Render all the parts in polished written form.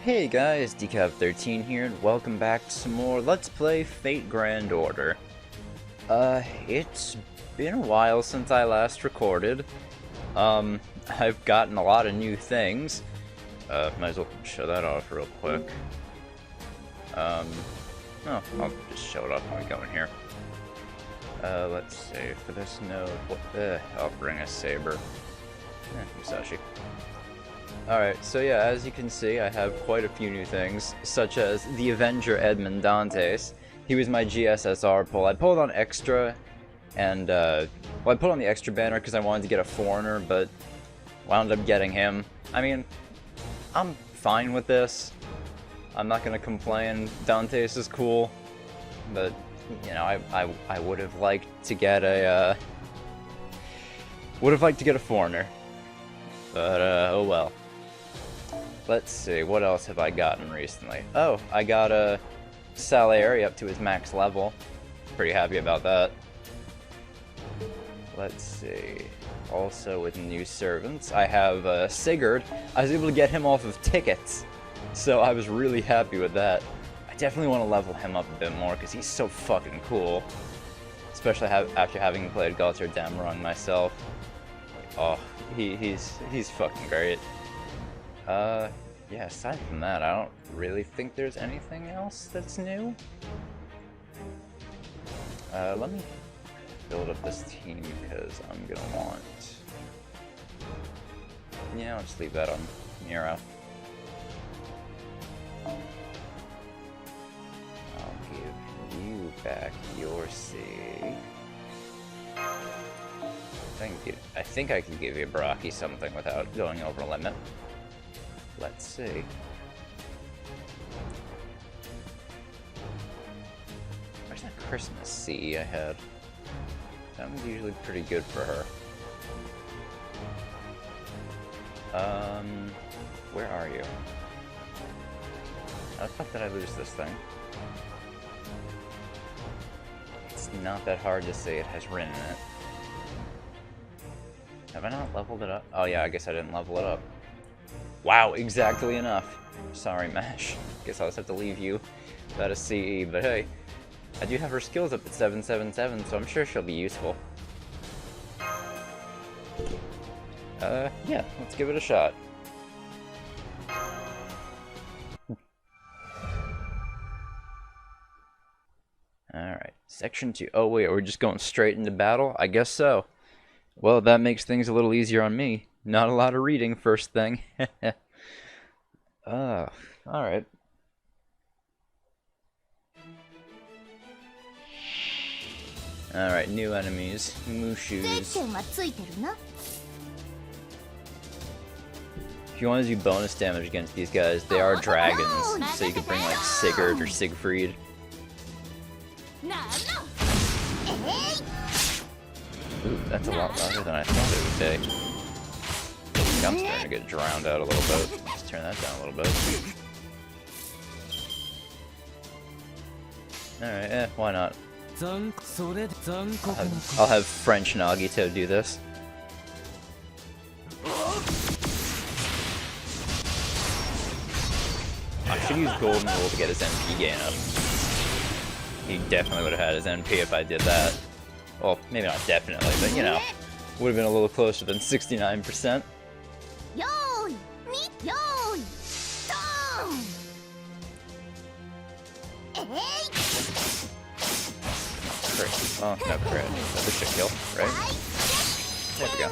Hey guys, Decaf13 here, and welcome back to some more Let's Play Fate Grand Order. It's been a while since I last recorded. I've gotten a lot of new things. Might as well show that off real quick. Oh, I'll just show it off when we go in here. Let's see, for this node, I'll bring a saber. Musashi. Alright, so yeah, as you can see, I have quite a few new things, such as the Avenger Edmund Dantes. He was my GSSR pull. I pulled on extra, and, well, I put on the extra banner because I wanted to get a foreigner, but wound up getting him. I mean, I'm fine with this. I'm not gonna complain. Dantes is cool, but, you know, I would have liked to get a, foreigner. But, oh well. Let's see, what else have I gotten recently? Oh, I got a Salieri up to his max level. Pretty happy about that. Let's see. Also with new servants, I have Sigurd. I was able to get him off of tickets, so I was really happy with that. I definitely want to level him up a bit more because he's so fucking cool. Especially after having played Galter Damrung myself. Oh, he's fucking great. Yeah, aside from that, I don't really think there's anything else that's new. Let me build up this team because I'm gonna want... Yeah, I'll just leave that on Miro. I'll give you back your C. I think I can give you Baraki something without going over a limit. Let's see. Where's that Christmas C I had? That was usually pretty good for her. Where are you? How the fuck did I lose this thing? It's not that hard to say it has Rin in it. Have I not leveled it up? Oh yeah, I guess I didn't level it up. Wow, exactly enough. Sorry, Mage. Guess I'll just have to leave you without a CE, but hey, I do have her skills up at 777, so I'm sure she'll be useful. Yeah, let's give it a shot. Alright, section 2. Oh wait, we're just going straight into battle? I guess so. Well, that makes things a little easier on me. Not a lot of reading first thing. Alright. Alright, new enemies. Mushus. If you want to do bonus damage against these guys, they are dragons, so you could bring like Sigurd or Siegfried. Ooh, that's a lot longer than I thought it would take. I'm starting to get drowned out a little bit. Let's turn that down a little bit. Alright, why not? I'll have French Nagito do this. I should use Golden Rule to get his NP gain up. He definitely would have had his NP if I did that. Well, maybe not definitely, but you know, would have been a little closer than 69%. Crit. Oh, no crit. That should kill, right? There we go.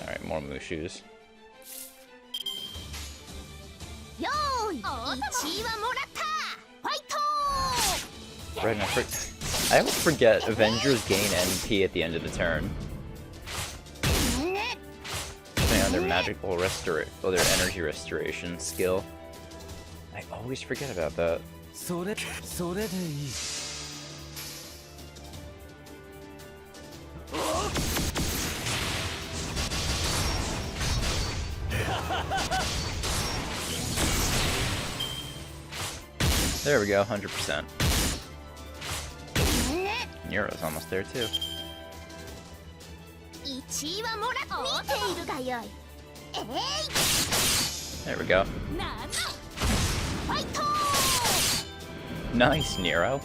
Alright, more Mushus. Right now, I always forget Avengers gain NP at the end of the turn. Depending on their magical or their energy restoration skill. I always forget about that. There we go, 100%. Nero's almost there too. There we go. Nice, Nero.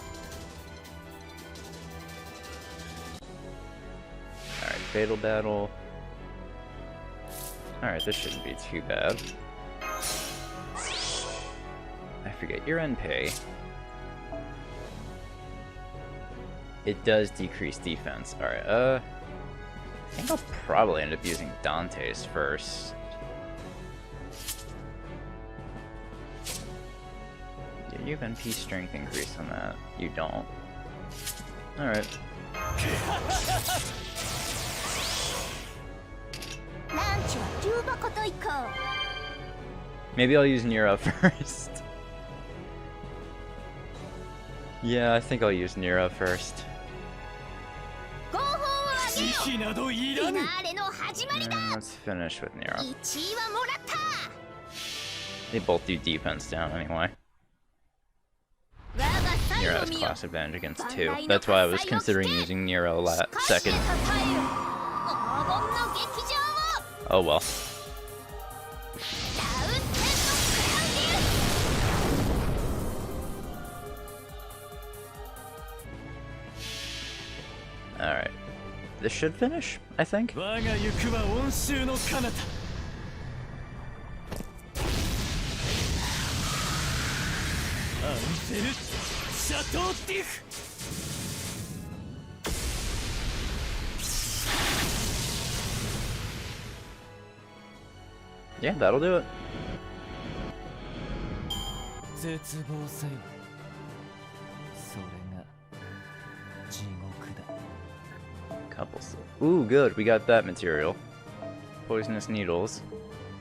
Alright, Fatal Battle. Alright, this shouldn't be too bad. I forget your NP. It does decrease defense. Alright, I think I'll probably end up using Dante's first. Yeah, you have NP strength increase on that. You don't. Alright. Maybe I'll use Nero first. Yeah, I think I'll use Nero first. Let's finish with Nero. They both do defense down anyway. Nero has class advantage against 2. That's why I was considering using Nero second. Oh well. Alright. This should finish, I think. Yeah, that'll do it. Couples. Ooh, good. We got that material. Poisonous needles.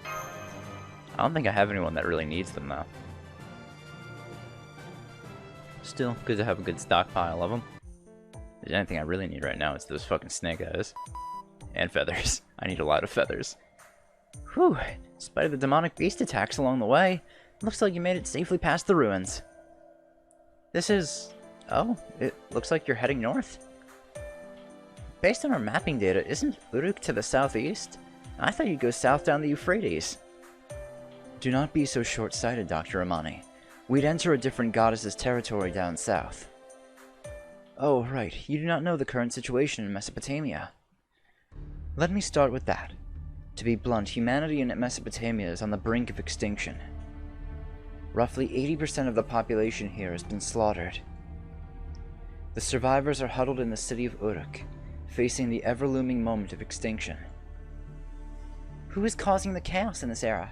I don't think I have anyone that really needs them, though. Still, good to have a good stockpile of them. If there's anything I really need right now, it's those fucking snake eyes. And feathers. I need a lot of feathers. Whew. In spite of the demonic beast attacks along the way, looks like you made it safely past the ruins. This is... Oh, it looks like you're heading north. Based on our mapping data, isn't Uruk to the southeast? I thought you'd go south down the Euphrates. Do not be so short-sighted, Dr. Amani. We'd enter a different goddess's territory down south. Oh, right. You do not know the current situation in Mesopotamia. Let me start with that. To be blunt, humanity in Mesopotamia is on the brink of extinction. Roughly 80% of the population here has been slaughtered. The survivors are huddled in the city of Uruk, facing the ever-looming moment of extinction. Who is causing the chaos in this era?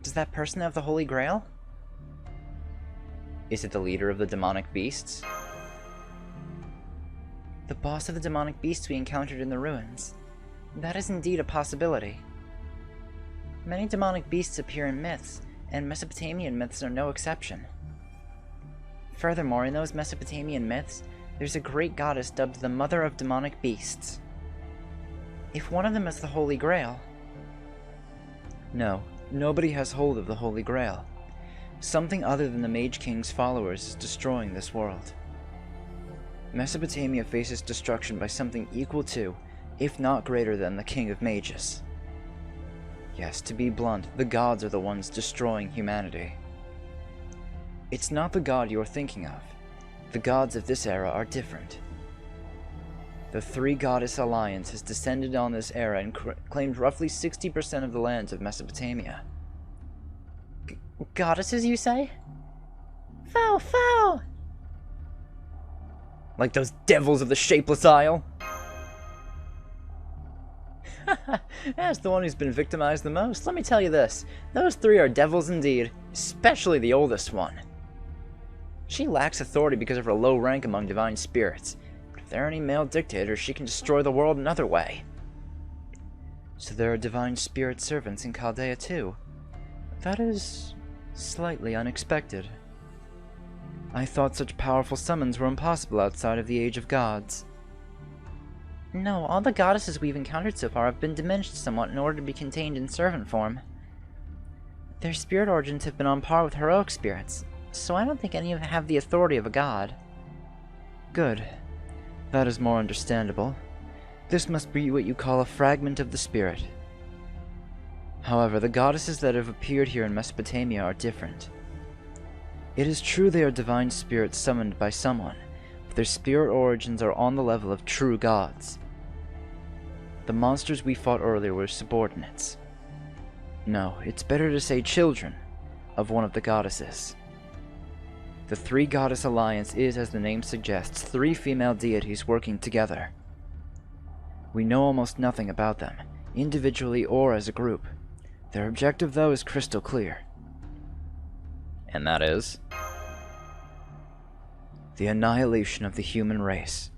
Does that person have the Holy Grail? Is it the leader of the demonic beasts? The boss of the demonic beasts we encountered in the ruins. That is indeed a possibility. Many demonic beasts appear in myths, and Mesopotamian myths are no exception. Furthermore, in those Mesopotamian myths, there's a great goddess dubbed the Mother of Demonic Beasts. If one of them is the Holy Grail... No, nobody has hold of the Holy Grail. Something other than the Mage King's followers is destroying this world. Mesopotamia faces destruction by something equal to, if not greater than, the King of Mages. Yes, to be blunt, the gods are the ones destroying humanity. It's not the god you're thinking of. The gods of this era are different. The Three Goddess Alliance has descended on this era and claimed roughly 60% of the lands of Mesopotamia. Goddesses, you say? Foul, foul! Like those devils of the Shapeless Isle? That's the one who's been victimized the most. Let me tell you this. Those three are devils indeed, especially the oldest one. She lacks authority because of her low rank among divine spirits. But if there are any male dictators, she can destroy the world another way. So there are divine spirit servants in Chaldea too. That is slightly unexpected. I thought such powerful summons were impossible outside of the Age of Gods. No, all the goddesses we've encountered so far have been diminished somewhat in order to be contained in servant form. Their spirit origins have been on par with heroic spirits, so I don't think any of them have the authority of a god. Good. That is more understandable. This must be what you call a fragment of the spirit. However, the goddesses that have appeared here in Mesopotamia are different. It is true they are divine spirits summoned by someone, but their spirit origins are on the level of true gods. The monsters we fought earlier were subordinates. No, it's better to say children of one of the goddesses. The Three Goddess Alliance is, as the name suggests, 3 female deities working together. We know almost nothing about them, individually or as a group. Their objective, though, is crystal clear. And that is? The annihilation of the human race.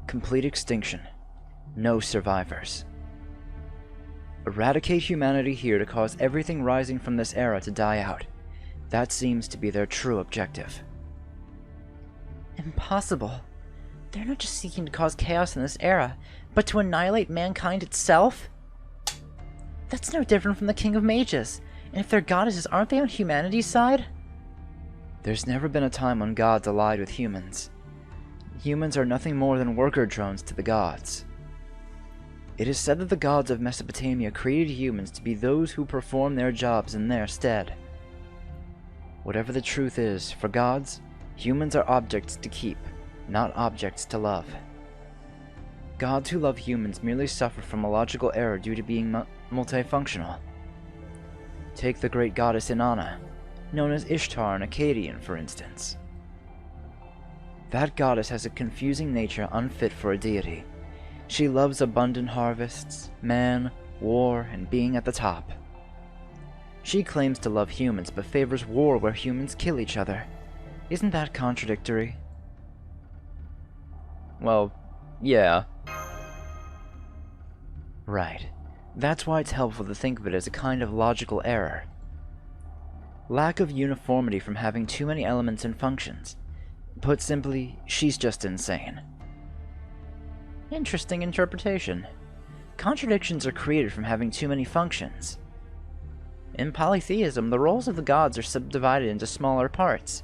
Complete extinction. No survivors. Eradicate humanity here to cause everything rising from this era to die out. That seems to be their true objective. Impossible. They're not just seeking to cause chaos in this era, but to annihilate mankind itself? That's no different from the King of Mages. And if they're goddesses, aren't they on humanity's side? There's never been a time when gods allied with humans. Humans are nothing more than worker drones to the gods. It is said that the gods of Mesopotamia created humans to be those who perform their jobs in their stead. Whatever the truth is, for gods, humans are objects to keep, not objects to love. Gods who love humans merely suffer from a logical error due to being multifunctional. Take the great goddess Inanna, known as Ishtar in Akkadian, for instance. That goddess has a confusing nature unfit for a deity. She loves abundant harvests, man, war, and being at the top. She claims to love humans, but favors war where humans kill each other. Isn't that contradictory? Well, yeah. Right. That's why it's helpful to think of it as a kind of logical error. Lack of uniformity from having too many elements and functions. Put simply, she's just insane. Interesting interpretation. Contradictions are created from having too many functions. In polytheism, the roles of the gods are subdivided into smaller parts.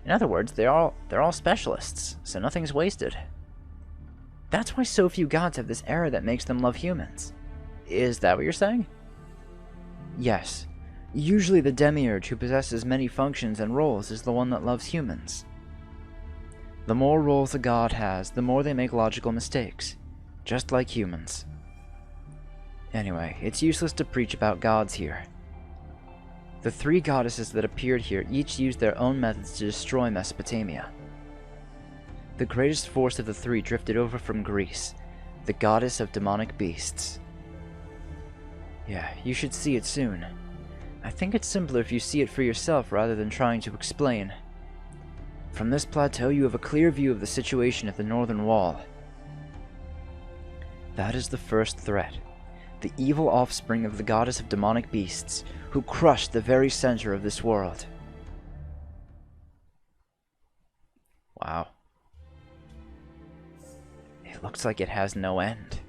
In other words, they're all specialists, so nothing's wasted. That's why so few gods have this error that makes them love humans. Is that what you're saying? Yes. Usually the demiurge who possesses many functions and roles is the one that loves humans. The more roles a god has, the more they make logical mistakes, just like humans. Anyway, it's useless to preach about gods here. The 3 goddesses that appeared here each used their own methods to destroy Mesopotamia. The greatest force of the 3 drifted over from Greece, the goddess of demonic beasts. Yeah, you should see it soon. I think it's simpler if you see it for yourself rather than trying to explain. From this plateau you have a clear view of the situation at the northern wall. That is the first threat. The evil offspring of the goddess of demonic beasts, who crushed the very center of this world. Wow. It looks like it has no end.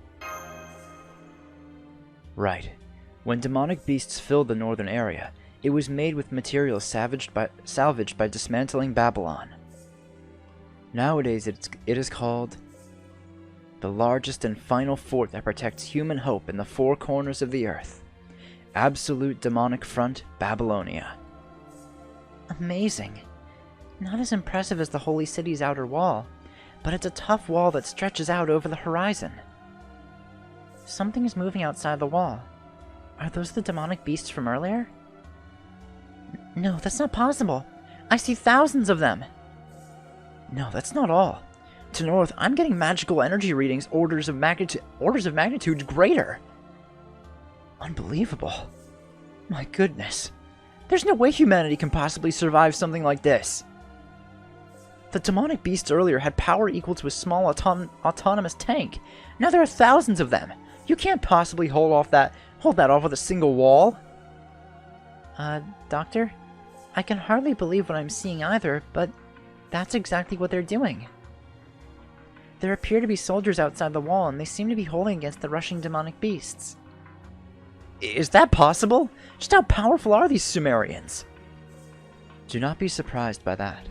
Right. When demonic beasts filled the northern area, it was made with materials salvaged by dismantling Babylon. Nowadays it is called the largest and final fort that protects human hope in the 4 corners of the earth. Absolute demonic front, Babylonia. Amazing. Not as impressive as the Holy City's outer wall, but it's a tough wall that stretches out over the horizon. Something is moving outside the wall. Are those the demonic beasts from earlier? No, that's not possible. I see thousands of them. No, that's not all. To north, I'm getting magical energy readings orders of magnitude greater. Unbelievable. My goodness. There's no way humanity can possibly survive something like this. The demonic beasts earlier had power equal to a small autonomous tank. Now there are thousands of them. You can't possibly hold that off with a single wall. Doctor? I can hardly believe what I'm seeing either, but that's exactly what they're doing. There appear to be soldiers outside the wall, and they seem to be holding against the rushing demonic beasts. Is that possible? Just how powerful are these Sumerians? Do not be surprised by that.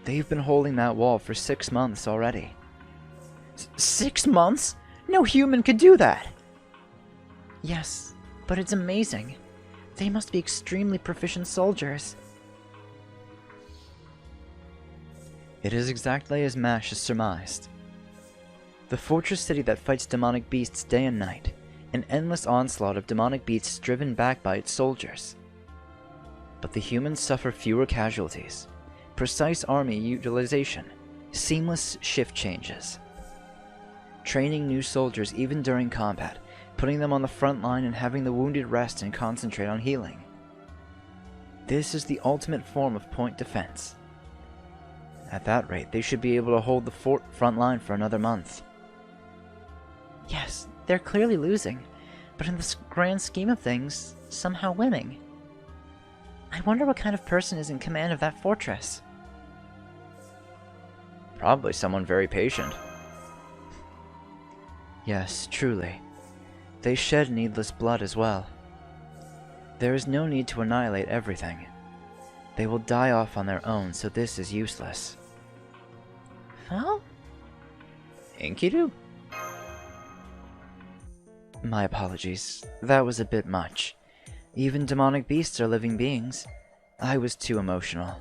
They've been holding that wall for 6 months already. 6 months? No human could do that! Yes, but it's amazing. They must be extremely proficient soldiers. It is exactly as Mash has surmised. The fortress city that fights demonic beasts day and night, an endless onslaught of demonic beasts driven back by its soldiers. But the humans suffer fewer casualties, precise army utilization, seamless shift changes. Training new soldiers even during combat, putting them on the front line and having the wounded rest and concentrate on healing. This is the ultimate form of point defense. At that rate, they should be able to hold the front line for another month. Yes, they're clearly losing, but in the grand scheme of things, somehow winning. I wonder what kind of person is in command of that fortress. Probably someone very patient. Yes, truly. They shed needless blood as well. There is no need to annihilate everything. They will die off on their own, so this is useless. Well? Enkidu? My apologies. That was a bit much. Even demonic beasts are living beings. I was too emotional.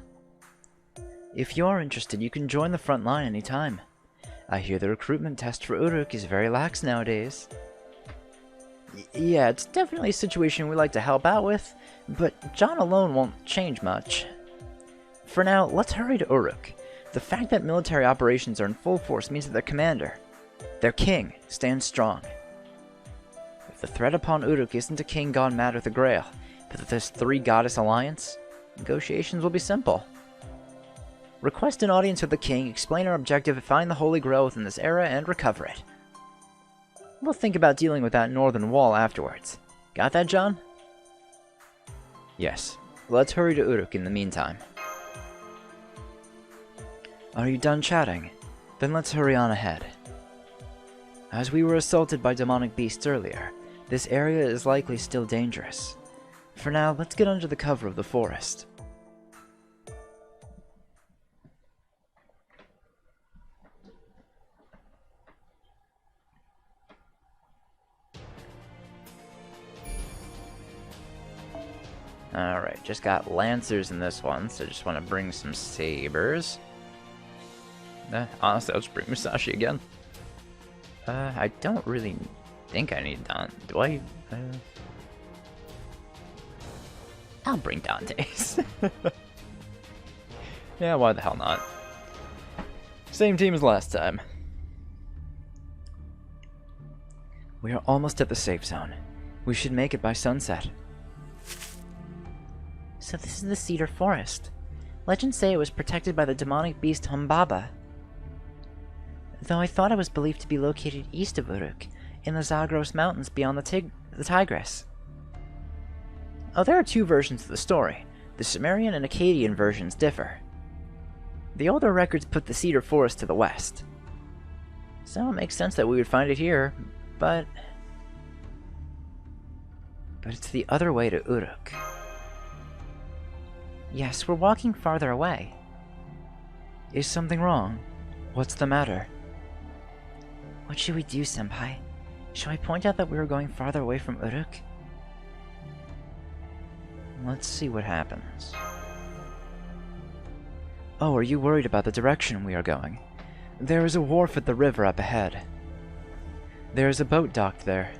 If you're interested, you can join the front line anytime. I hear the recruitment test for Uruk is very lax nowadays. Yeah, it's definitely a situation we like to help out with, but John alone won't change much. For now, let's hurry to Uruk. The fact that military operations are in full force means that their commander, their king, stands strong. If the threat upon Uruk isn't a king gone mad with the Grail, but that this three-goddess alliance, negotiations will be simple. Request an audience with the king, explain our objective, find the Holy Grail within this era, and recover it. We'll think about dealing with that northern wall afterwards. Got that, John? Yes. Let's hurry to Uruk in the meantime. Are you done chatting? Then let's hurry on ahead. As we were assaulted by demonic beasts earlier, this area is likely still dangerous. For now, let's get under the cover of the forest. Alright, just got lancers in this one, so just want to bring some sabers. Honestly, I'll just bring Musashi again. I don't really think I need Dante. Do I? I'll bring Dante's. Yeah, why the hell not? Same team as last time. We are almost at the safe zone. We should make it by sunset. So this is the Cedar Forest. Legends say it was protected by the demonic beast Humbaba. Though I thought it was believed to be located east of Uruk, in the Zagros Mountains beyond the Tigris. Oh, there are two versions of the story. The Sumerian and Akkadian versions differ. The older records put the Cedar Forest to the west. So it makes sense that we would find it here, but it's the other way to Uruk. Yes, we're walking farther away. Is something wrong? What's the matter? What should we do, Senpai? Shall I point out that we were going farther away from Uruk? Let's see what happens. Oh, are you worried about the direction we are going? There is a wharf at the river up ahead. There is a boat docked there.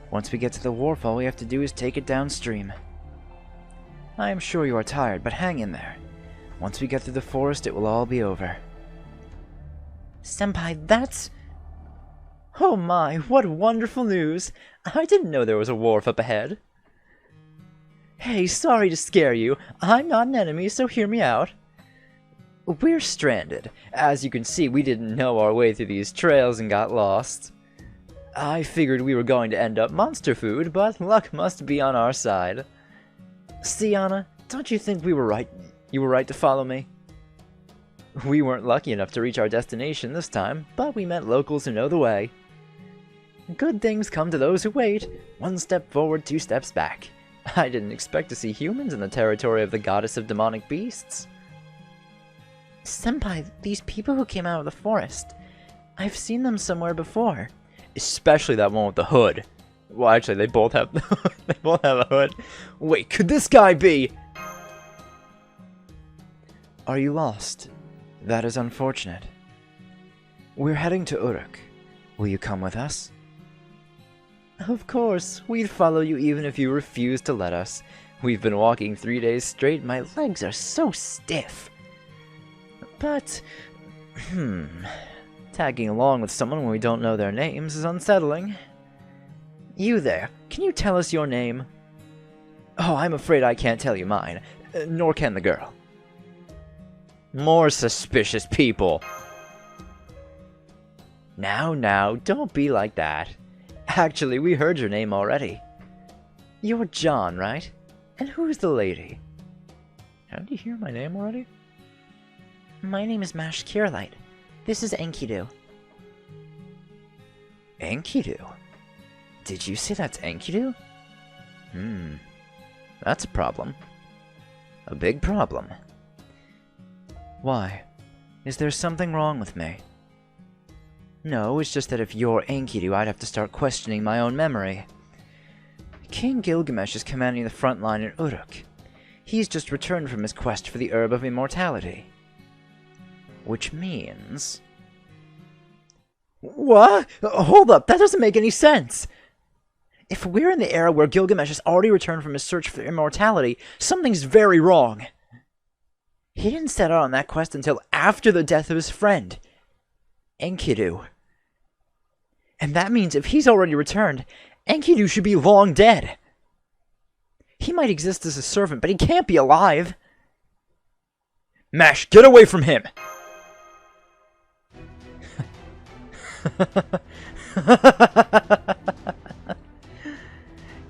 Once we get to the wharf, all we have to do is take it downstream. I am sure you are tired, but hang in there. Once we get through the forest, it will all be over. Senpai, that's... Oh my, what wonderful news! I didn't know there was a wharf up ahead. Hey, sorry to scare you. I'm not an enemy, so hear me out. We're stranded. As you can see, we didn't know our way through these trails and got lost. I figured we were going to end up monster food, but luck must be on our side. See, Anna, don't you think we were right? You were right to follow me? We weren't lucky enough to reach our destination this time, but we met locals who know the way. Good things come to those who wait. One step forward, two steps back. I didn't expect to see humans in the territory of the goddess of demonic beasts. Senpai, these people who came out of the forest, I've seen them somewhere before. Especially that one with the hood. Well, actually, they both have they both have a hood. Wait, could this guy be? Are you lost? That is unfortunate. We're heading to Uruk. Will you come with us? Of course, we'd follow you even if you refuse to let us. We've been walking 3 days straight, my legs are so stiff. But, tagging along with someone when we don't know their names is unsettling. You there, can you tell us your name? Oh, I'm afraid I can't tell you mine, nor can the girl. More suspicious people. Now, don't be like that. Actually, we heard your name already. You're John, right? And who's the lady? How did you hear my name already? My name is Mash Kirlight. This is Enkidu. Enkidu? Did you say that's Enkidu? That's a problem. A big problem. Why? Is there something wrong with me? No, it's just that if you're Enkidu, I'd have to start questioning my own memory. King Gilgamesh is commanding the front line in Uruk. He's just returned from his quest for the Herb of Immortality. Which means... What? Hold up, that doesn't make any sense! If we're in the era where Gilgamesh has already returned from his search for immortality, something's very wrong. He didn't set out on that quest until after the death of his friend, Enkidu. And that means if he's already returned, Enkidu should be long dead. He might exist as a servant, but he can't be alive. Mash, get away from him!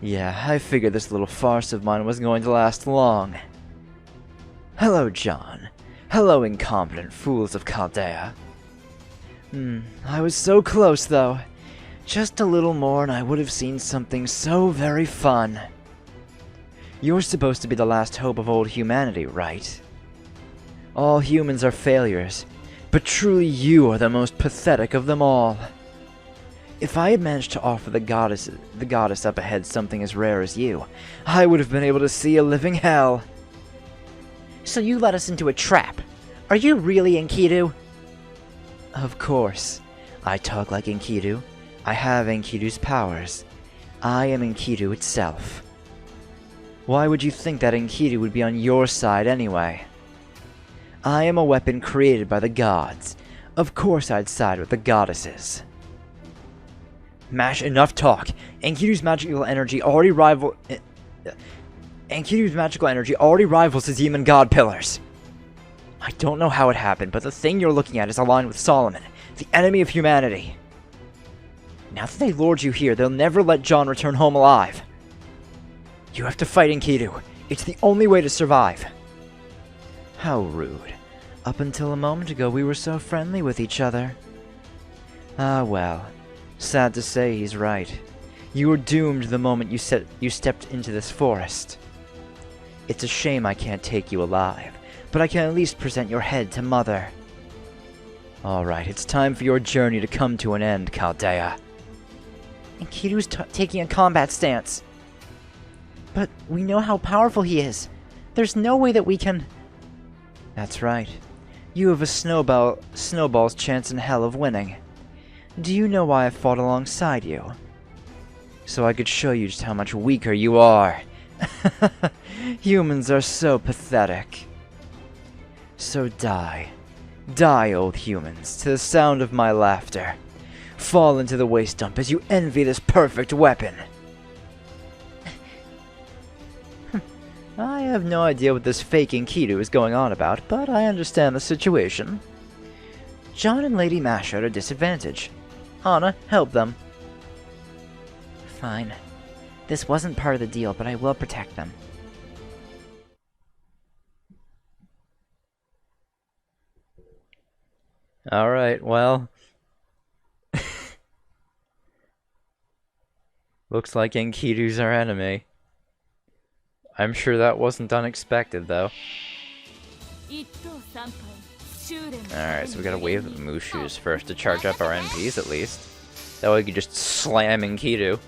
Yeah, I figured this little farce of mine wasn't going to last long. Hello, John. Hello, incompetent fools of Chaldea. I was so close, though. Just a little more and I would have seen something so very fun. You're supposed to be the last hope of old humanity, right? All humans are failures, but truly you are the most pathetic of them all. If I had managed to offer the goddess up ahead something as rare as you, I would have been able to see a living hell. So you led us into a trap. Are you really Enkidu? Of course. I talk like Enkidu. I have Enkidu's powers. I am Enkidu itself. Why would you think that Enkidu would be on your side anyway? I am a weapon created by the gods. Of course I'd side with the goddesses. Mash, enough talk. Enkidu's magical energy already rivals his demon god pillars. I don't know how it happened, but the thing you're looking at is aligned with Solomon, the enemy of humanity. Now that they lured you here, they'll never let John return home alive. You have to fight Enkidu. It's the only way to survive. How rude. Up until a moment ago, we were so friendly with each other. Ah, well. Sad to say, he's right. You were doomed the moment you stepped into this forest. It's a shame I can't take you alive, but I can at least present your head to Mother. Alright, it's time for your journey to come to an end, Chaldea. Enkidu's taking a combat stance. But we know how powerful he is. There's no way that we can... That's right. You have a snowball's chance in hell of winning. Do you know why I fought alongside you? So I could show you just how much weaker you are. Humans are so pathetic. So die. Die, old humans, to the sound of my laughter. Fall into the waste dump as you envy this perfect weapon. I have no idea what this fake Enkidu is going on about, but I understand the situation. John and Lady Mash are at a disadvantage. Anna, help them. Fine. This wasn't part of the deal, but I will protect them. Alright, well... Looks like Enkidu's our enemy. I'm sure that wasn't unexpected, though. Alright, so we gotta wave at the Mushus first to charge up our NPs, at least. That way you can just slam Enkidu.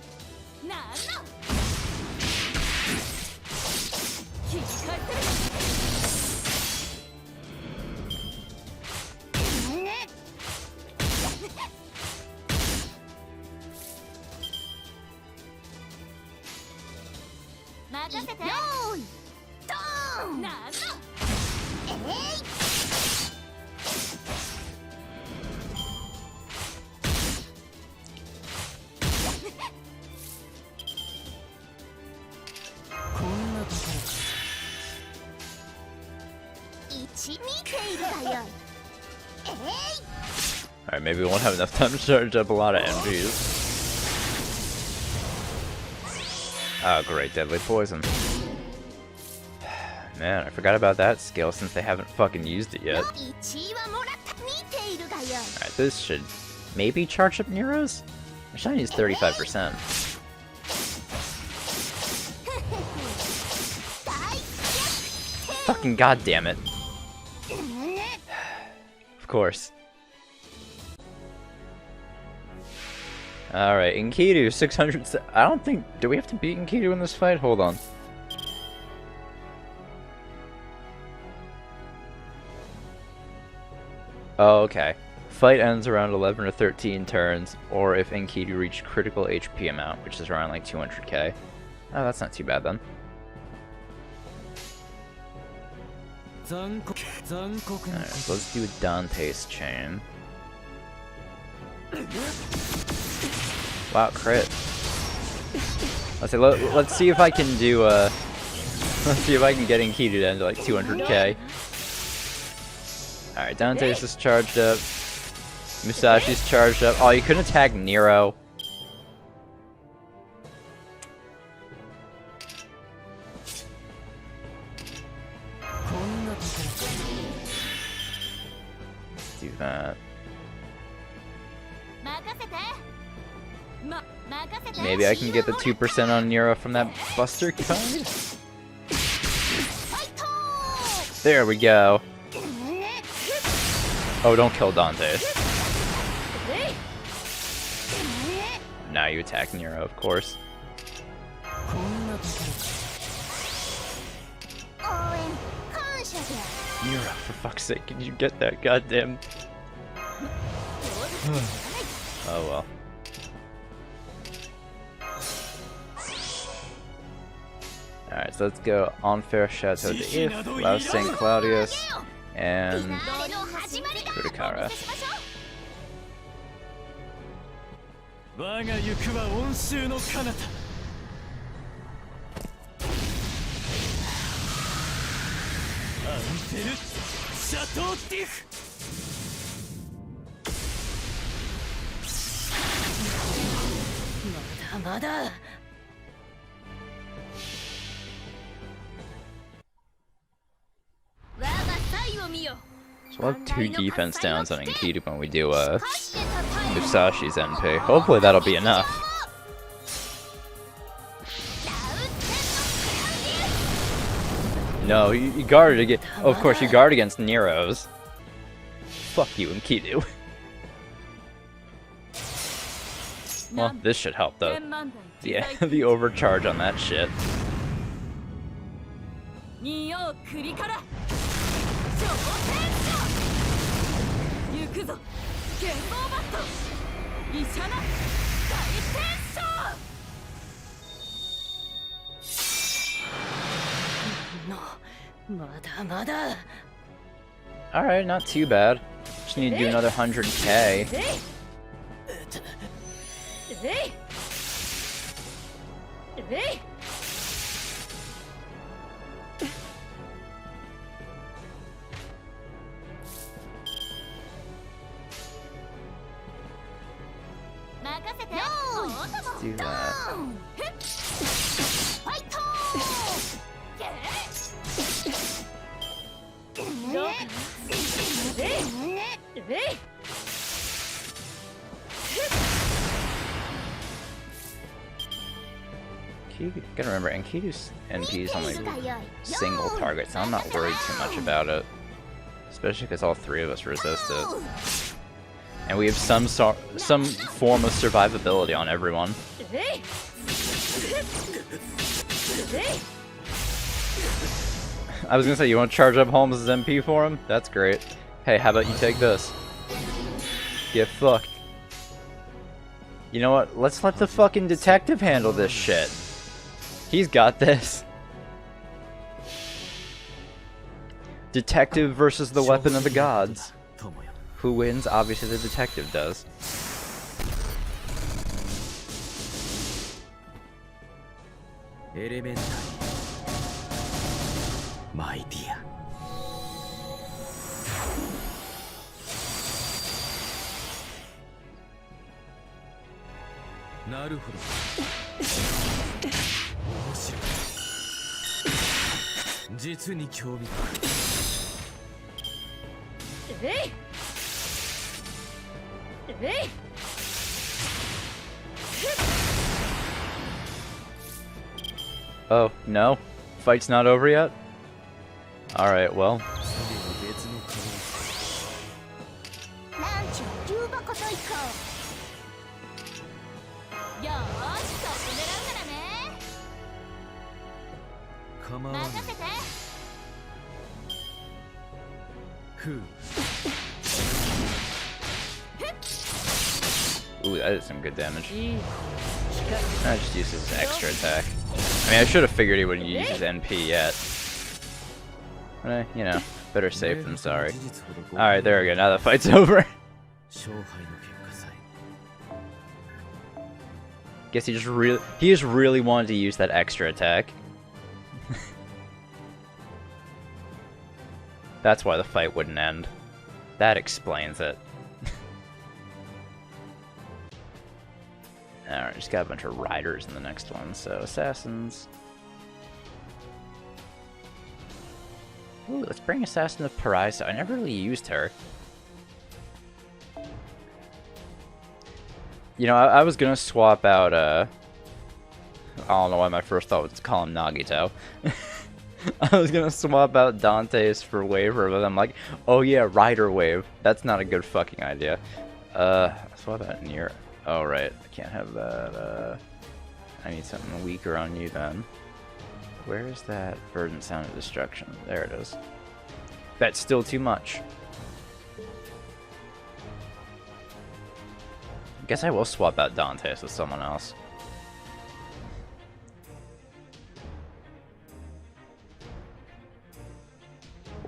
Alright, maybe we won't have enough time to charge up a lot of MGs. Oh great, deadly poison. Man, I forgot about that skill since they haven't fucking used it yet. Alright, this should maybe charge up Nero's? My shiny is 35%. Fucking goddammit. Of course. Alright, Enkidu, 600... I don't think... Do we have to beat Enkidu in this fight? Hold on. Oh, okay. Fight ends around 11 or 13 turns, or if Enkidu reached critical HP amount, which is around like 200k. Oh, that's not too bad then. Alright, so let's do Dante's chain. Wow, crit. Let's see if I can do let's see if I can get Enkidu down to like 200k. Alright, Dante's is charged up. Musashi's charged up. Oh, you couldn't attack Nero. Let's do that. Maybe I can get the 2% on Nero from that Buster Guide? There we go. Oh, don't kill Dante. Now you attack Nero, of course. Nero, for fuck's sake, can you get that goddamn... Oh well. Alright, so let's go Unfair Chateau d'If, Laos St. Claudius, and Kudakara. So we'll have 2 defense downs on Enkidu when we do Musashi's NP. Hopefully that'll be enough. No, you guarded against... Oh, of course, you guard against Nero's. Fuck you, Enkidu. Well, this should help, though. Yeah, the overcharge on that shit. Alright, not too bad. Just need to do another 100k. Let's do that. Gotta remember, Enkidu's NP is only single target, so I'm not worried too much about it. Especially because all 3 of us resist it. And we have some form of survivability on everyone. I was gonna say, you want to charge up Holmes' MP for him? That's great. Hey, how about you take this? Get fucked. You know what? Let's let the fucking detective handle this shit. He's got this. Detective versus the weapon of the gods. Who wins? Obviously the detective does. My dear. Oh, no? Fight's not over yet? Alright, well. Ooh, that is some good damage. I just used his extra attack. I mean, I should have figured he wouldn't use his NP yet. But, you know, better safe than sorry. Alright, there we go. Now the fight's over. Guess he just really wanted to use that extra attack. That's why the fight wouldn't end. That explains it. Alright, just got a bunch of riders in the next one, so assassins. Ooh, let's bring Assassin of Paraiso. I never really used her. You know, I was gonna swap out, I don't know why my first thought was to call him Nagito. I was gonna swap out Dante's for Waver, but I'm like, oh yeah, Rider Wave. That's not a good fucking idea. Swap out Nier. Oh, right. I can't have that. I need something weaker on you then. Where is that Verdant Sound of Destruction? There it is. That's still too much. I guess I will swap out Dante's with someone else.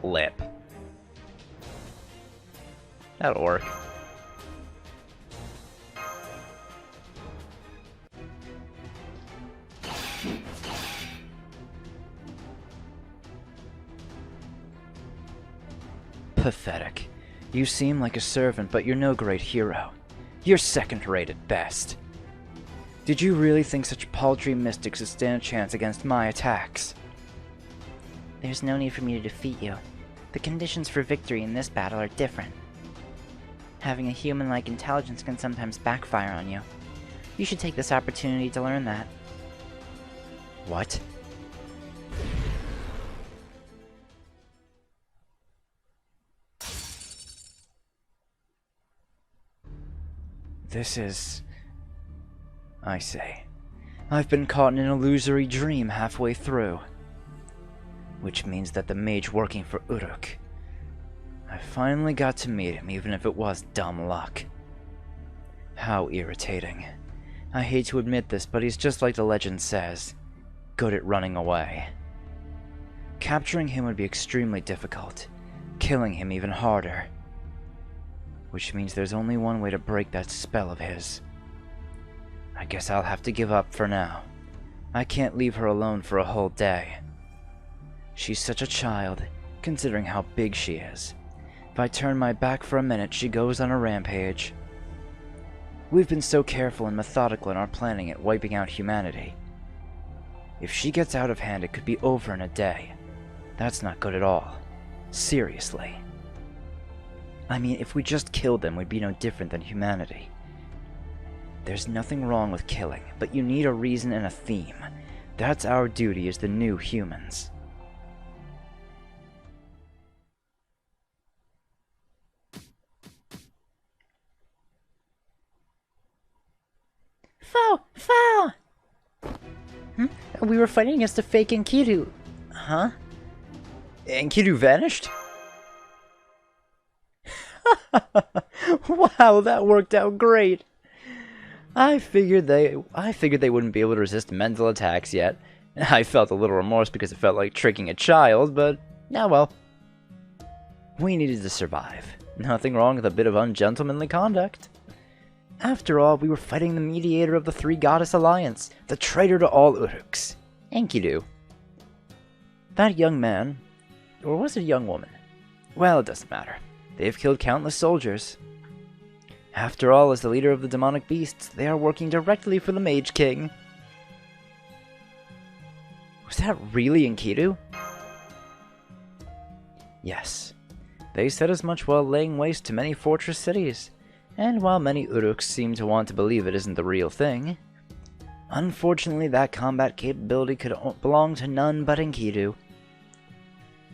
Lip. That'll work. Pathetic. You seem like a servant, but you're no great hero. You're second-rate at best. Did you really think such paltry mystics would stand a chance against my attacks? There's no need for me to defeat you. The conditions for victory in this battle are different. Having a human-like intelligence can sometimes backfire on you. You should take this opportunity to learn that. What? This is... I say. I've been caught in an illusory dream halfway through. Which means that the mage working for Uruk. I finally got to meet him, even if it was dumb luck. How irritating. I hate to admit this, but he's just like the legend says. Good at running away. Capturing him would be extremely difficult. Killing him even harder. Which means there's only one way to break that spell of his. I guess I'll have to give up for now. I can't leave her alone for a whole day. She's such a child, considering how big she is. If I turn my back for a minute, she goes on a rampage. We've been so careful and methodical in our planning at wiping out humanity. If she gets out of hand, it could be over in a day. That's not good at all. Seriously. I mean, if we just killed them, we'd be no different than humanity. There's nothing wrong with killing, but you need a reason and a theme. That's our duty as the new humans. Foul! Foul! We were fighting against a fake Enkidu. Huh? Enkidu vanished? Wow, that worked out great. I figured they wouldn't be able to resist mental attacks yet. I felt a little remorse because it felt like tricking a child, but yeah, well. We needed to survive. Nothing wrong with a bit of ungentlemanly conduct. After all, we were fighting the mediator of the Three Goddess Alliance, the traitor to all Uruks, Enkidu. That young man, or was it a young woman? Well, it doesn't matter. They've killed countless soldiers. After all, as the leader of the demonic beasts, they are working directly for the Mage King. Was that really Enkidu? Yes. They said as much while laying waste to many fortress cities, and while many Uruks seem to want to believe it isn't the real thing, unfortunately that combat capability could belong to none but Enkidu.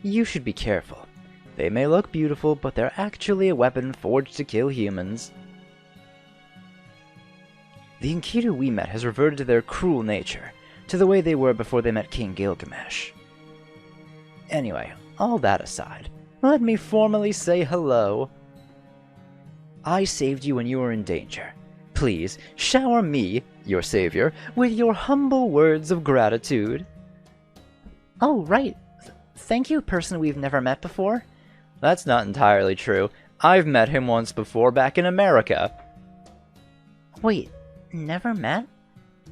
You should be careful. They may look beautiful, but they're actually a weapon forged to kill humans. The Enkidu we met has reverted to their cruel nature, to the way they were before they met King Gilgamesh. Anyway, all that aside, let me formally say hello. I saved you when you were in danger. Please, shower me, your savior, with your humble words of gratitude. Oh, right. Thank you, person we've never met before. That's not entirely true. I've met him once before back in America. Wait, never met?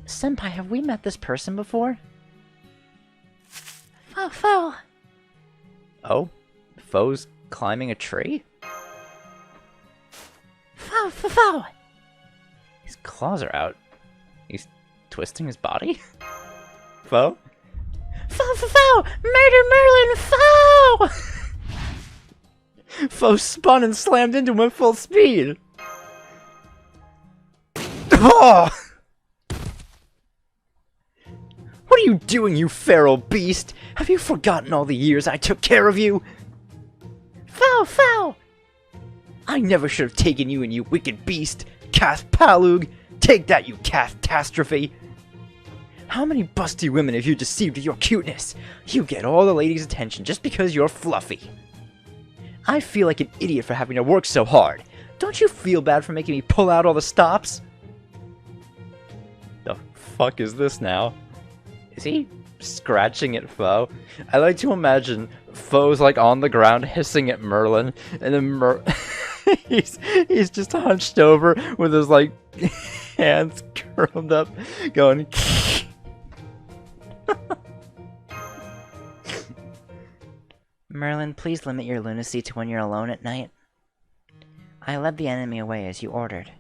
Senpai, have we met this person before? Foul! Oh? Foe's climbing a tree? Foul! His claws are out. He's twisting his body? Foe? Foul! Murder Merlin! Foul! Foe spun and slammed into him at full speed. Oh! What are you doing, you feral beast? Have you forgotten all the years I took care of you? Foul! I never should have taken you in, you wicked beast! Palug! Take that, you catastrophe! How many busty women have you deceived with your cuteness? You get all the ladies' attention just because you're fluffy. I feel like an idiot for having to work so hard. Don't you feel bad for making me pull out all the stops? The fuck is this now? Is he scratching at Foe? I like to imagine Foe's like on the ground hissing at Merlin, and then he's just hunched over with his like hands curled up, going. Merlin, please limit your lunacy to when you're alone at night. I led the enemy away as you ordered.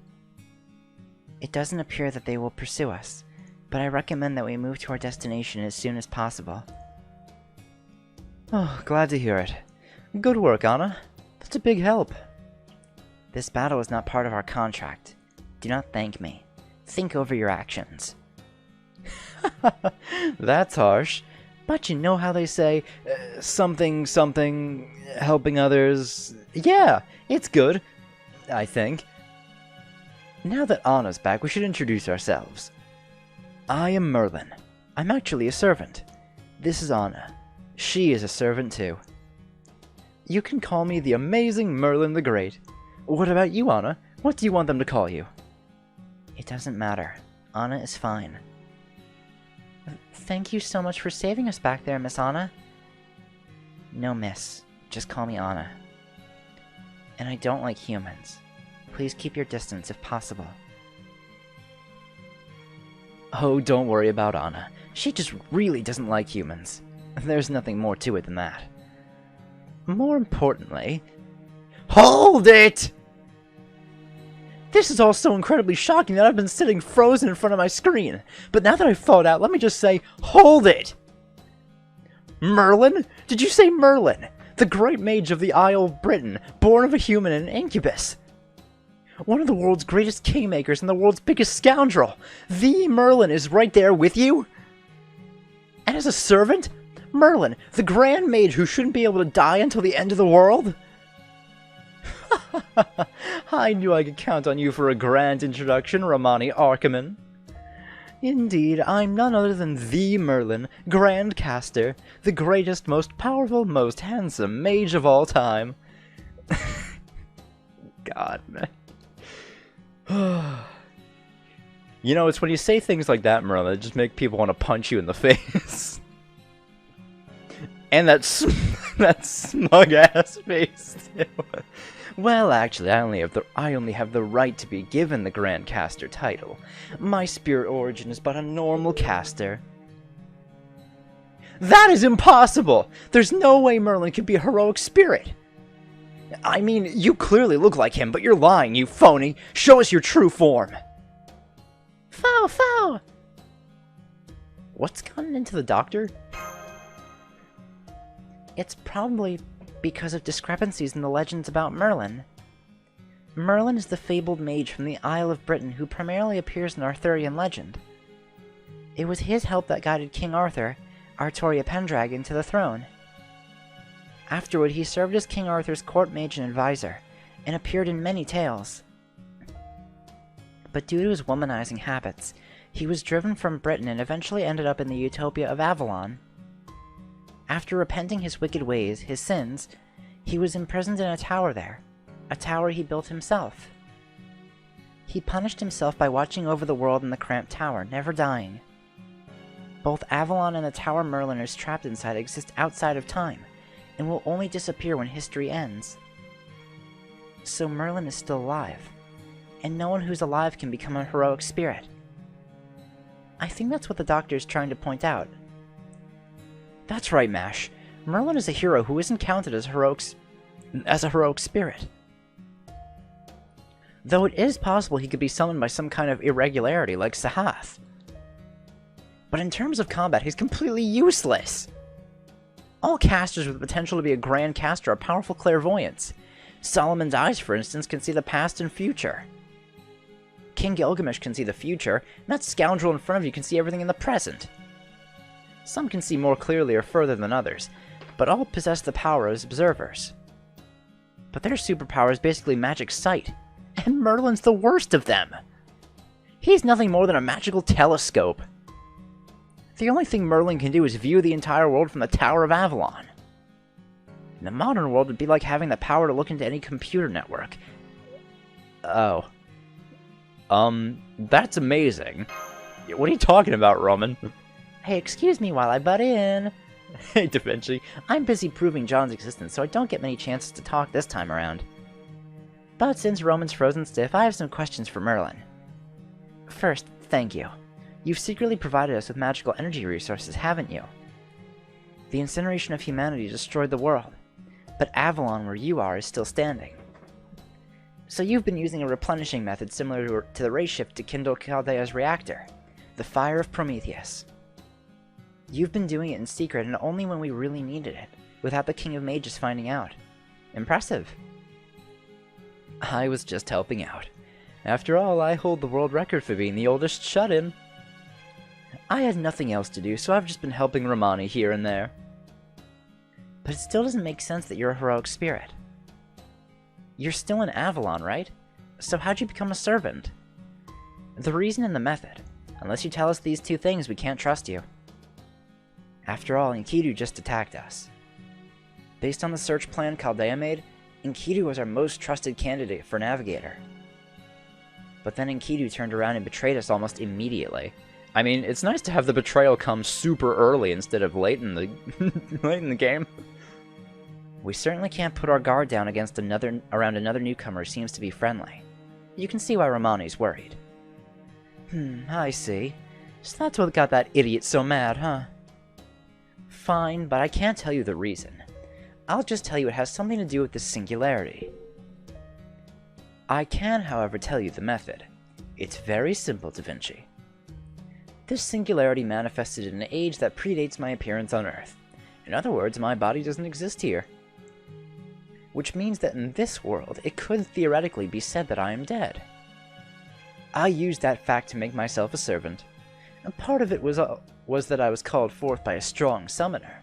It doesn't appear that they will pursue us, but I recommend that we move to our destination as soon as possible. Oh, glad to hear it. Good work, Anna. That's a big help. This battle is not part of our contract. Do not thank me. Think over your actions. That's harsh. But you know how they say, something, helping others. Yeah, it's good, I think. Now that Anna's back, we should introduce ourselves. I am Merlin. I'm actually a servant. This is Anna. She is a servant too. You can call me the amazing Merlin the Great. What about you, Anna? What do you want them to call you? It doesn't matter. Anna is fine. Thank you so much for saving us back there, Miss Anna. No, miss. Just call me Anna. And I don't like humans. Please keep your distance if possible. Oh, don't worry about Anna. She just really doesn't like humans. There's nothing more to it than that. More importantly... Hold it! This is all so incredibly shocking that I've been sitting frozen in front of my screen. But now that I've thawed out, let me just say, hold it! Merlin? Did you say Merlin? The great mage of the Isle of Britain, born of a human and an incubus. One of the world's greatest kingmakers and the world's biggest scoundrel. The Merlin is right there with you? And as a servant? Merlin, the grand mage who shouldn't be able to die until the end of the world? I knew I could count on you for a grand introduction, Romani Archiman. Indeed, I'm none other than the Merlin, Grand Caster, the greatest, most powerful, most handsome mage of all time. God, man. You know, it's when you say things like that, Merlin, that just make people want to punch you in the face. And that smug-ass face, too. Well, actually, I only have the right to be given the Grand Caster title. My spirit origin is but a normal caster. That is impossible! There's no way Merlin could be a heroic spirit! I mean, you clearly look like him, but you're lying, you phony! Show us your true form! Fow! What's gotten into the doctor? It's probably because of discrepancies in the legends about Merlin. Merlin is the fabled mage from the Isle of Britain who primarily appears in Arthurian legend. It was his help that guided King Arthur, Artoria Pendragon, to the throne. Afterward, he served as King Arthur's court mage and advisor, and appeared in many tales. But due to his womanizing habits, he was driven from Britain and eventually ended up in the utopia of Avalon. After repenting his wicked ways, his sins, he was imprisoned in a tower there, a tower he built himself. He punished himself by watching over the world in the cramped tower, never dying. Both Avalon and the tower Merlin is trapped inside exist outside of time, and will only disappear when history ends. So Merlin is still alive, and no one who's alive can become a heroic spirit. I think that's what the Doctor is trying to point out. That's right, Mash. Merlin is a hero who isn't counted as a heroic spirit. Though it is possible he could be summoned by some kind of irregularity like Sahath. But in terms of combat, he's completely useless. All casters with the potential to be a grand caster are powerful clairvoyants. Solomon's eyes, for instance, can see the past and future. King Gilgamesh can see the future, and that scoundrel in front of you can see everything in the present. Some can see more clearly or further than others, but all possess the power as observers. But their superpower is basically magic sight, and Merlin's the worst of them. He's nothing more than a magical telescope. The only thing Merlin can do is view the entire world from the Tower of Avalon. In the modern world, it'd be like having the power to look into any computer network. Oh. That's amazing. What are you talking about, Roman? Hey, excuse me while I butt in. Hey, Da Vinci. I'm busy proving John's existence, so I don't get many chances to talk this time around. But since Roman's frozen stiff, I have some questions for Merlin. First, thank you. You've secretly provided us with magical energy resources, haven't you? The incineration of humanity destroyed the world, but Avalon, where you are, is still standing. So you've been using a replenishing method similar to the ray shift to kindle Chaldea's reactor, the Fire of Prometheus. You've been doing it in secret and only when we really needed it, without the King of Mages finding out. Impressive. I was just helping out. After all, I hold the world record for being the oldest shut-in. I had nothing else to do, so I've just been helping Romani here and there. But it still doesn't make sense that you're a heroic spirit. You're still in Avalon, right? So how'd you become a servant? The reason and the method. Unless you tell us these two things, we can't trust you. After all, Enkidu just attacked us. Based on the search plan Chaldea made, Enkidu was our most trusted candidate for Navigator. But then Enkidu turned around and betrayed us almost immediately. I mean, it's nice to have the betrayal come super early instead of late in the late in the game. We certainly can't put our guard down against around another newcomer who seems to be friendly. You can see why Romani's worried. I see. So that's what got that idiot so mad, huh? Fine, but I can't tell you the reason. I'll just tell you it has something to do with this singularity. I can, however, tell you the method. It's very simple, Da Vinci. This singularity manifested in an age that predates my appearance on Earth. In other words, my body doesn't exist here. Which means that in this world, it could theoretically be said that I am dead. I used that fact to make myself a servant. And part of it was that I was called forth by a strong summoner.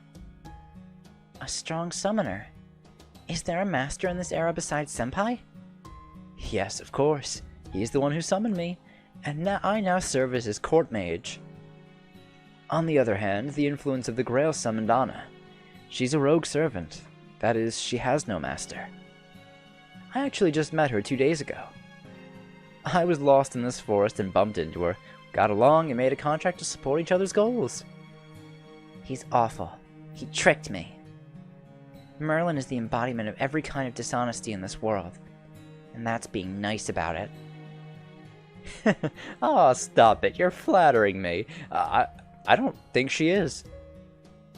A strong summoner? Is there a master in this era besides Senpai? Yes, of course. He's the one who summoned me, and I now serve as his court mage. On the other hand, the influence of the Grail summoned Anna. She's a rogue servant. That is, she has no master. I actually just met her 2 days ago. I was lost in this forest and bumped into her, got along, and made a contract to support each other's goals. He's awful. He tricked me. Merlin is the embodiment of every kind of dishonesty in this world, and that's being nice about it. Oh, stop it. You're flattering me. I don't think she is.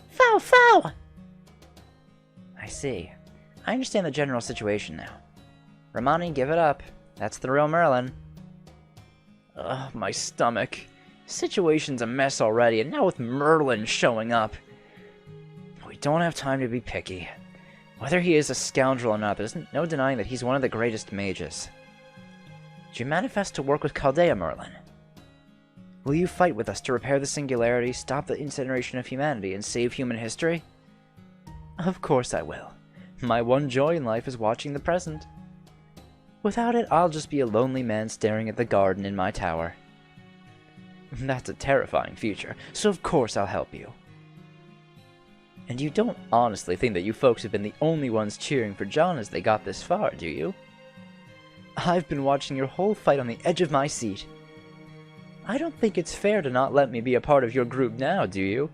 Foul, foul! I see. I understand the general situation now. Romani, give it up. That's the real Merlin. Ugh, my stomach. Situation's a mess already, and now with Merlin showing up. We don't have time to be picky. Whether he is a scoundrel or not, there's no denying that he's one of the greatest mages. Do you manifest to work with Chaldea, Merlin? Will you fight with us to repair the singularity, stop the incineration of humanity, and save human history? Of course I will. My one joy in life is watching the present. Without it, I'll just be a lonely man staring at the garden in my tower. That's a terrifying future, so of course I'll help you. And you don't honestly think that you folks have been the only ones cheering for John as they got this far, do you? I've been watching your whole fight on the edge of my seat. I don't think it's fair to not let me be a part of your group now, do you?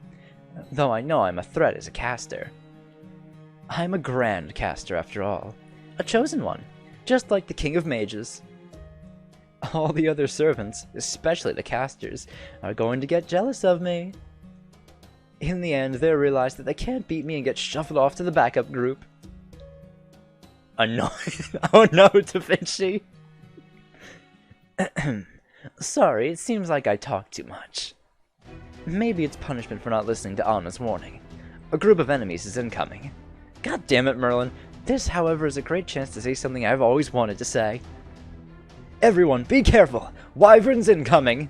Though I know I'm a threat as a caster. I'm a grand caster after all. A chosen one, just like the King of Mages. All the other servants, especially the casters, are going to get jealous of me. In the end, they'll realize that they can't beat me and get shuffled off to the backup group. Annoying. Oh no, Da Vinci. Sorry, it seems like I talk too much. Maybe it's punishment for not listening to Anna's warning. A group of enemies is incoming. God damn it, Merlin. This, however, is a great chance to say something I've always wanted to say. Everyone, be careful! Wyvern's incoming!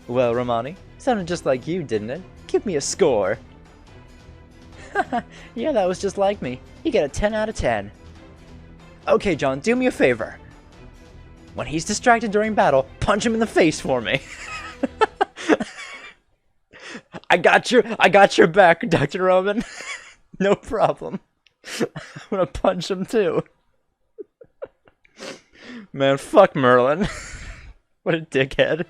Well, Romani, sounded just like you, didn't it? Give me a score. Yeah, that was just like me. You get a 10 out of 10. Okay, John, do me a favor. When he's distracted during battle, punch him in the face for me. I got your back, Dr. Roman. No problem. I'm gonna punch him too. Man, fuck Merlin. What a dickhead.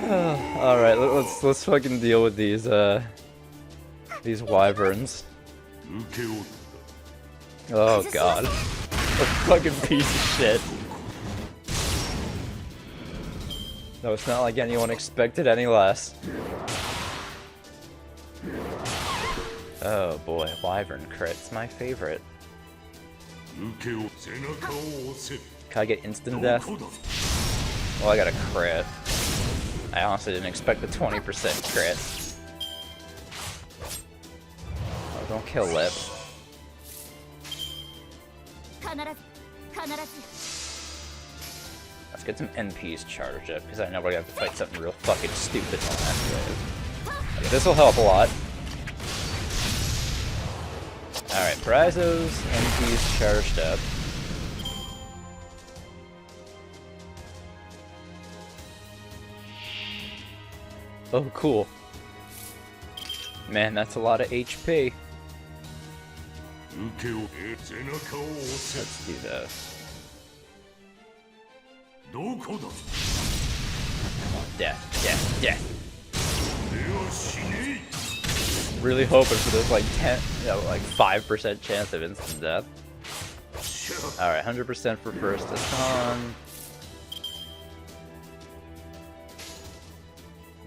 Alright, let's fucking deal with these wyverns. Oh god. A fucking piece of shit. No, it's not like anyone expected any less. Oh boy, wyvern crit's my favorite. Can I get instant death? Well, I got a crit. I honestly didn't expect the 20% crit. Oh, don't kill Lip. Let's get some NPs charged up, because I know we're gonna have to fight something real fucking stupid on that wave. Okay, this'll help a lot. Alright, Prizos, NPs charged up. Oh, cool. Man, that's a lot of HP. Let's do this. Death, death, death. Really hoping for this like 5% chance of instant death. Alright, 100% for first Hassan.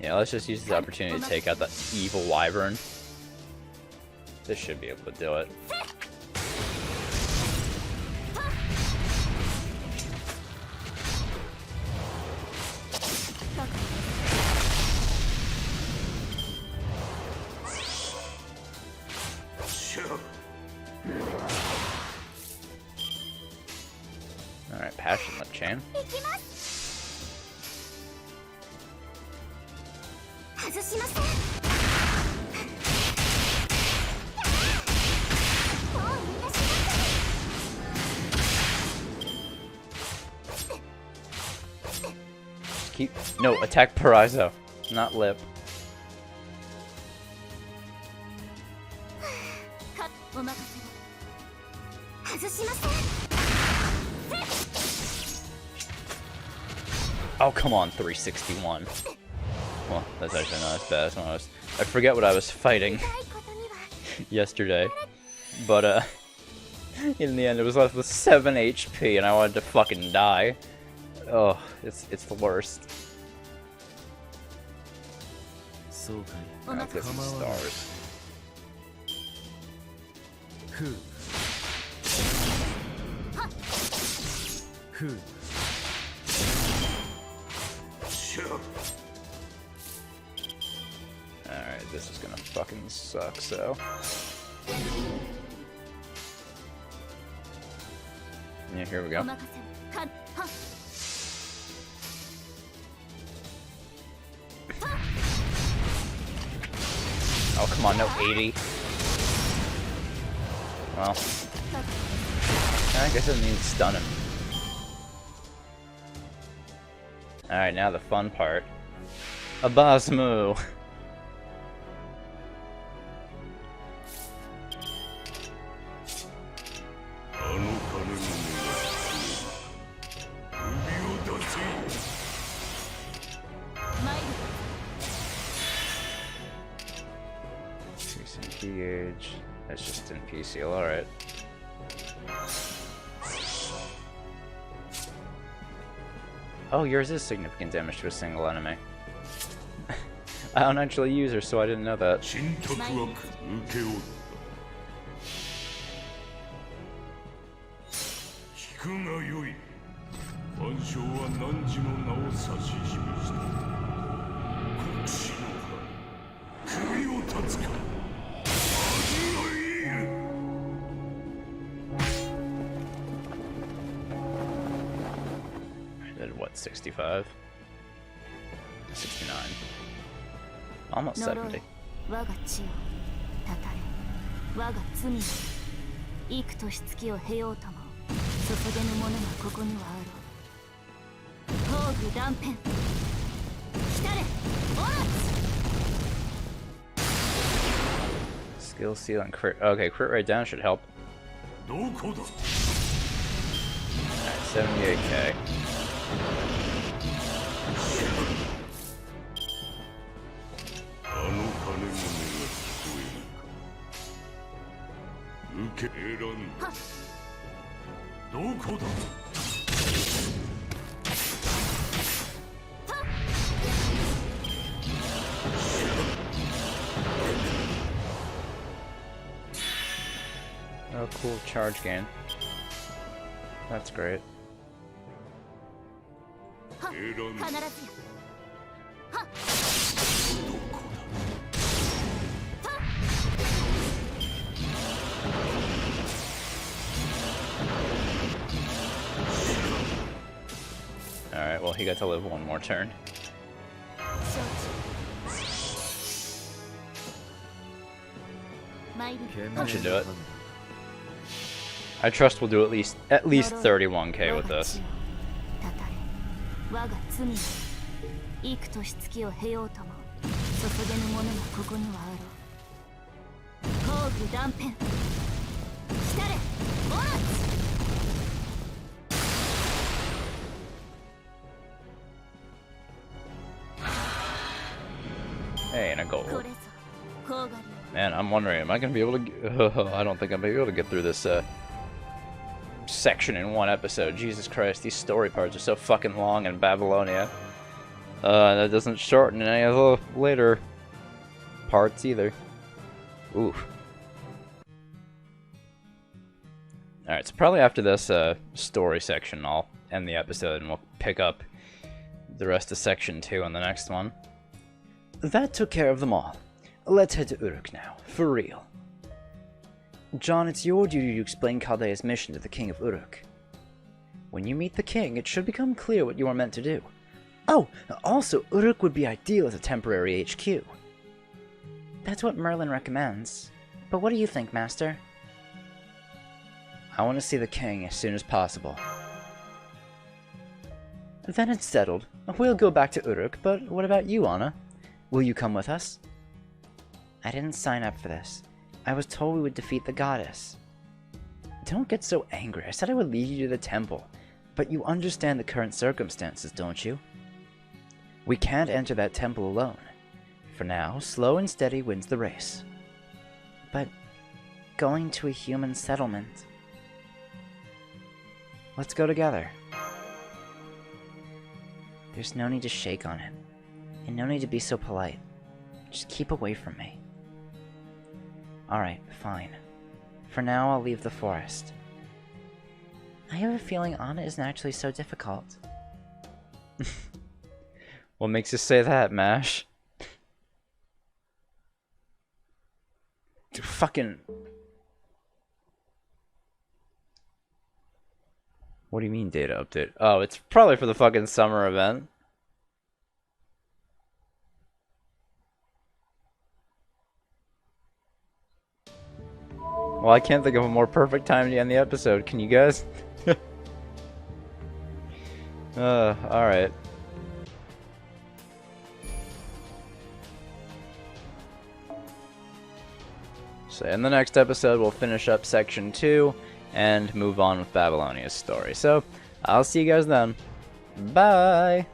Yeah, let's just use this opportunity to take out the evil wyvern. This should be able to do it. Alright, Passion Lip Chain. Keep... No, attack Paraizo, not Lip. Oh, come on, 361. Well, that's actually not as bad as when I forget what I was fighting yesterday. But, in the end, it was left with 7 HP, and I wanted to fucking die. Oh, it's the worst. Let's get some stars. Alright, this is gonna fucking suck, so... Yeah, here we go. Oh, come on, no 80. Well, I guess it means stun him. Alright, now the fun part. A boss move. Gauge. That's just in PCL, alright. Oh, yours is significant damage to a single enemy. I don't actually use her, so I didn't know that. What, 65? 69. Almost 70. Skill seal and crit. Okay, crit rate down should help. Alright, 78k. Oh, cool charge gain. That's great. Alright, well, he got to live one more turn. That should do it. I trust we'll do at least 31k with this. Hey, and a gold. Man, I'm wondering, am I gonna be able to? I don't think I'm gonna be able to get through this section in one episode. Jesus Christ, these story parts are so fucking long in Babylonia. That doesn't shorten any of the later parts either. Ooh. Alright, so probably after this story section, I'll end the episode and we'll pick up the rest of section 2 on the next one. That took care of them all. Let's head to Uruk now, for real. John, it's your duty to explain Chaldea's mission to the King of Uruk. When you meet the king, it should become clear what you are meant to do. Oh, also, Uruk would be ideal as a temporary HQ. That's what Merlin recommends. But what do you think, Master? I want to see the king as soon as possible. Then it's settled. We'll go back to Uruk, but what about you, Anna? Will you come with us? I didn't sign up for this. I was told we would defeat the goddess. Don't get so angry. I said I would lead you to the temple. But you understand the current circumstances, don't you? We can't enter that temple alone. For now, slow and steady wins the race. But going to a human settlement... Let's go together. There's no need to shake on it. And no need to be so polite. Just keep away from me. Alright, fine. For now, I'll leave the forest. I have a feeling Anna isn't actually so difficult. What makes you say that, Mash? Fucking... What do you mean data update? Oh, it's probably for the fucking summer event. Well, I can't think of a more perfect time to end the episode. Can you guys? Alright. So in the next episode, we'll finish up section 2 and move on with Babylonia's story. So, I'll see you guys then. Bye!